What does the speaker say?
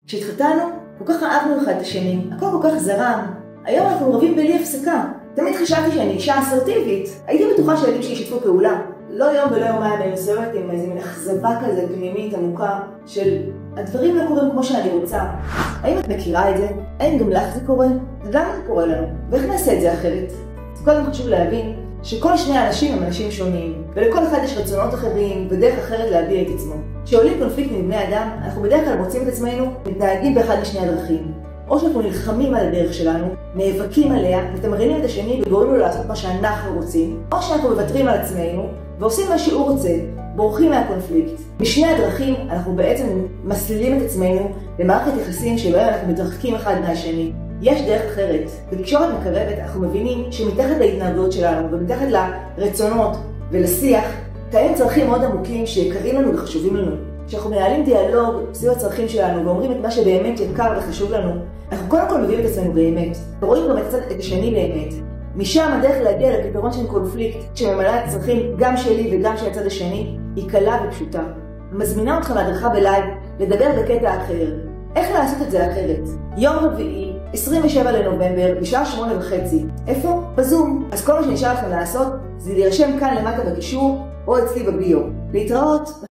כשהתחתנו, כל כך אהבנו אחד את השני, הכל כל כך זרם. היום אנחנו רבים בלי הפסקה. תמיד חשבתי שאני אישה אסרטיבית. הייתי בטוחה שהילדים שלי ישתפו פעולה. לא יום ולא יומיים אני מסוימת עם איזו מין אכזבה כזה פנימית עמוקה של הדברים לא קורים כמו שאני רוצה. האם את מכירה את זה? האם גם לך זה קורה? למה זה קורה לנו? ואיך נעשה את זה אחרת? קודם חשוב להבין שכל שני האנשים הם אנשים שונים, ולכל אחד יש רצונות אחרים ודרך אחרת להביע את עצמו. כשעולים קונפליקטים מבני אדם, אנחנו בדרך כלל מוצאים את עצמנו מתנהגים באחד משני הדרכים. או שאנחנו נלחמים על הדרך שלנו, נאבקים עליה, מתמרנים את השני וגורמים לו לעשות מה שאנחנו רוצים, או שאנחנו מוותרים על עצמנו ועושים מה שהוא רוצה, בורחים מהקונפליקט. בשני הדרכים אנחנו בעצם מסלילים את עצמנו למערכת יחסים שבהם אנחנו מתרחקים אחד מהשני. יש דרך אחרת. בתקשורת מקרבת אנחנו מבינים שמתחת להתנהגות שלנו ומתחת לרצונות ולשיח קיימים צרכים מאוד עמוקים שיקרים לנו וחשובים לנו. כשאנחנו מנהלים דיאלוג סביב הצרכים שלנו ואומרים את מה שבאמת יקר וחשוב לנו, אנחנו קודם כל מביאים את עצמנו באמת. ורואים גם את השני באמת. משם הדרך להגיע לפתרון של קונפליקט שממלא את הצרכים גם שלי וגם של הצד השני היא קלה ופשוטה. מזמינה אותך להדרכה בלייב לדבר בקטע אחר. איך לעשות את זה אחרת? יום רביעי, 27 לנובמבר, בשעה 8:30. איפה? בזום. אז כל מה שנשאר לכם לעשות זה להירשם כאן למטה בקישור או אצלי בביו. להתראות.